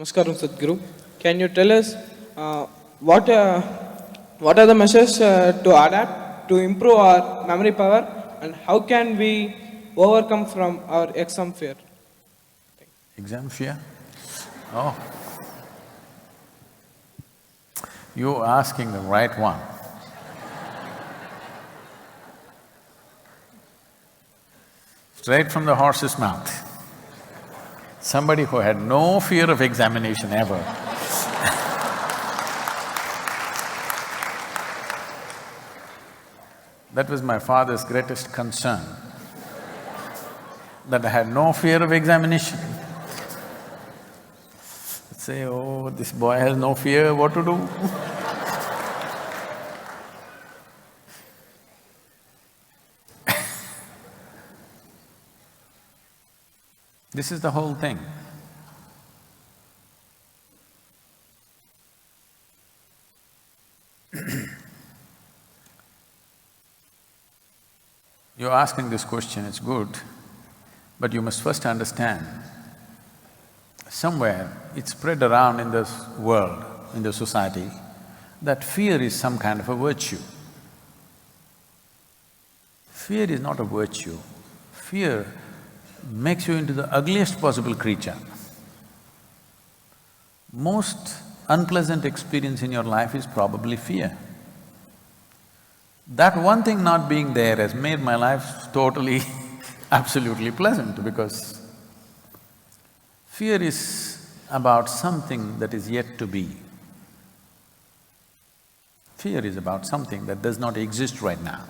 Namaskaram, Sadhguru. Can you tell us uh, what uh, what are the measures to adapt to improve our memory power, and how can we overcome from our exam fear? Exam fear? Oh, you're asking the right one. Straight from the horse's mouth. Somebody who had no fear of examination ever. That was my father's greatest concern, that I had no fear of examination. Say, oh, this boy has no fear, what to do? This is the whole thing. You're asking this question, it's good, but you must first understand, somewhere it's spread around in this world, in the society, that fear is some kind of a virtue. Fear is not a virtue. Fear makes you into the ugliest possible creature. Most unpleasant experience in your life is probably fear. That one thing not being there has made my life totally, absolutely pleasant, because fear is about something that is yet to be. Fear is about something that does not exist right now.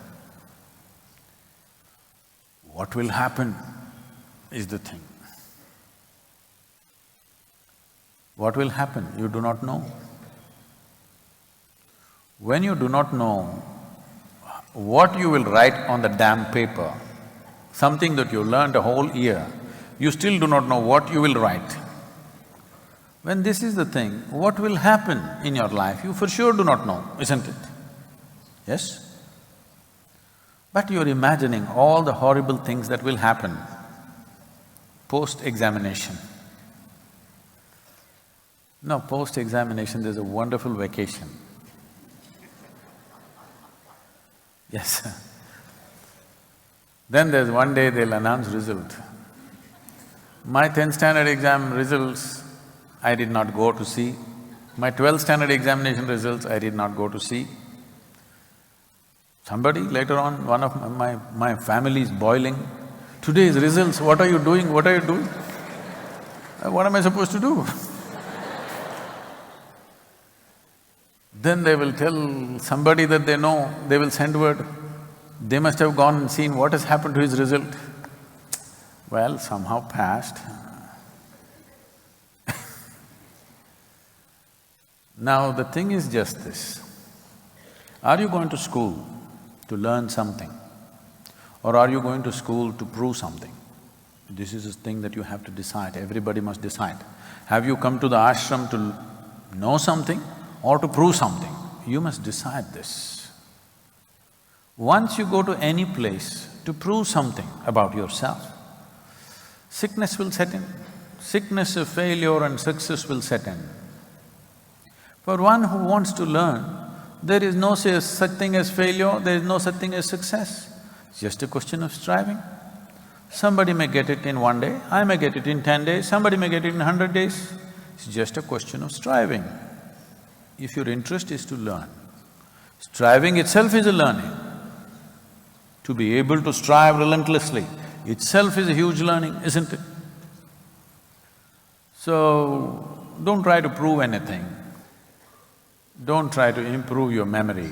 What will happen is the thing. What will happen, you do not know. When you do not know what you will write on the damn paper, something that you learned a whole year, you still do not know what you will write. When this is the thing, what will happen in your life, you for sure do not know, isn't it? Yes? But you're imagining all the horrible things that will happen post-examination. No, post-examination there's a wonderful vacation. Yes. Then there's one day they'll announce result. My 10th standard exam results, I did not go to see. My 12th standard examination results, I did not go to see. Somebody later on, one of my family is boiling. Today's results, what are you doing, what are you doing? What am I supposed to do? Then they will tell somebody that they know, they will send word. They must have gone and seen what has happened to his result. Well, somehow passed. Now the thing is just this, are you going to school to learn something, or are you going to school to prove something? This is a thing that you have to decide, everybody must decide. Have you come to the ashram to know something or to prove something? You must decide this. Once you go to any place to prove something about yourself, sickness will set in. Sickness of failure and success will set in. For one who wants to learn, there is no such thing as failure, there is no such thing as success. It's just a question of striving. Somebody may get it in one day, I may get it in 10 days, somebody may get it in 100 days. It's just a question of striving. If your interest is to learn, striving itself is a learning. To be able to strive relentlessly itself is a huge learning, isn't it? So, don't try to prove anything. Don't try to improve your memory,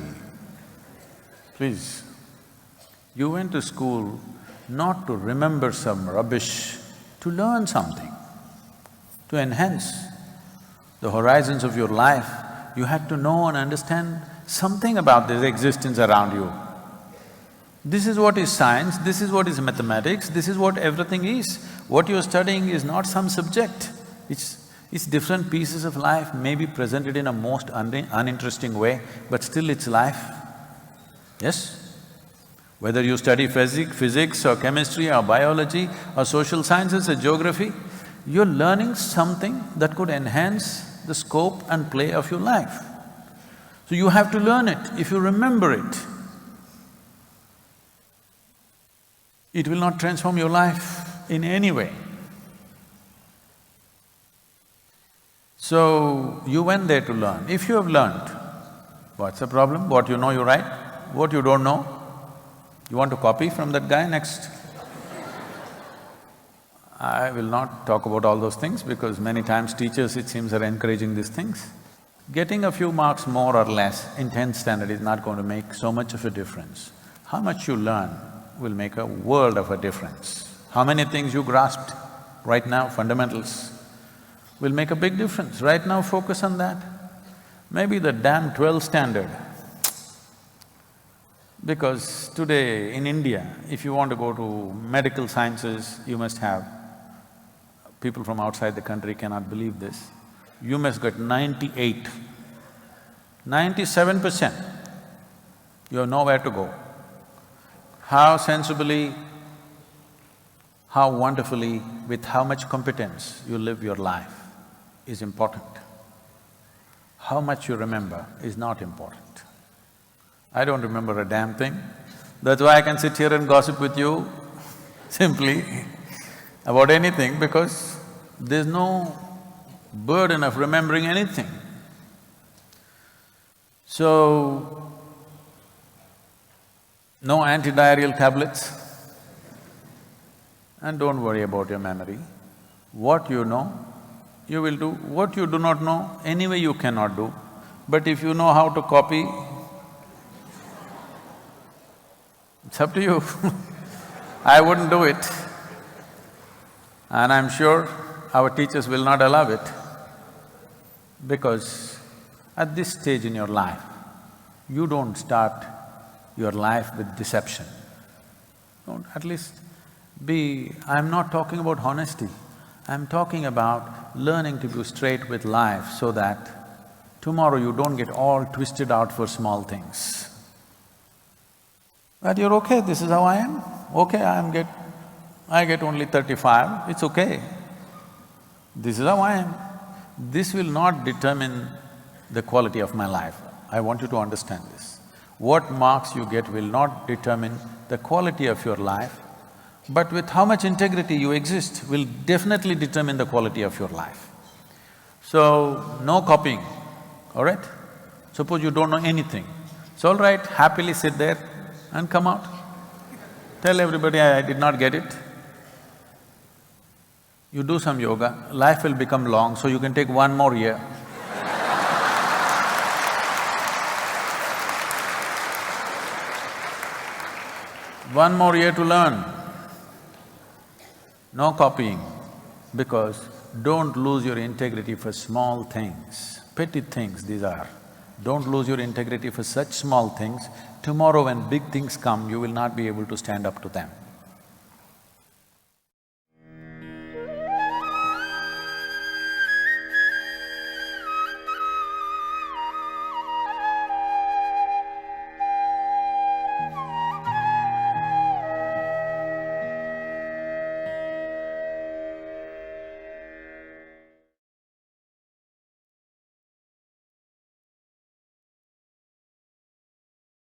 please. You went to school not to remember some rubbish, to learn something, to enhance the horizons of your life. You had to know and understand something about this existence around you. This is what is science, this is what is mathematics, this is what everything is. What you're studying is not some subject, it's different pieces of life, maybe presented in a most uninteresting way, but still it's life. Yes? Whether you study physics or chemistry or biology or social sciences or geography, you're learning something that could enhance the scope and play of your life. So you have to learn it. If you remember it, it will not transform your life in any way. So, you went there to learn. If you have learned, what's the problem? What you know, you write. What you don't know, you want to copy from that guy next. I will not talk about all those things because many times teachers, it seems, are encouraging these things. Getting a few marks more or less in 10th standard is not going to make so much of a difference. How much you learn will make a world of a difference. How many things you grasped right now, fundamentals, will make a big difference. Right now, focus on that. Maybe the damn 12th standard. Because today in India, if you want to go to medical sciences, you must have… people from outside the country cannot believe this. You must get 98, 97%. You have nowhere to go. How sensibly, how wonderfully, with how much competence you live your life is important. How much you remember is not important. I don't remember a damn thing. That's why I can sit here and gossip with you simply about anything, because there's no burden of remembering anything. So, no antidiarrheal tablets, and don't worry about your memory. What you know, you will do. What you do not know, anyway you cannot do. But if you know how to copy, it's up to you. I wouldn't do it. And I'm sure our teachers will not allow it, because at this stage in your life, you don't start your life with deception. Don't… at least be… I'm not talking about honesty, I'm talking about learning to be straight with life so that tomorrow you don't get all twisted out for small things. That you're okay, this is how I am, okay, I get only 35, it's okay. This is how I am. This will not determine the quality of my life. I want you to understand this. What marks you get will not determine the quality of your life, but with how much integrity you exist will definitely determine the quality of your life. So, no copying, all right? Suppose you don't know anything, it's all right, happily sit there and come out. Tell everybody, I did not get it. You do some yoga, life will become long, so you can take 1 more year. One more year to learn. No copying, because don't lose your integrity for small things, petty things these are. Don't lose your integrity for such small things. Tomorrow when big things come, you will not be able to stand up to them.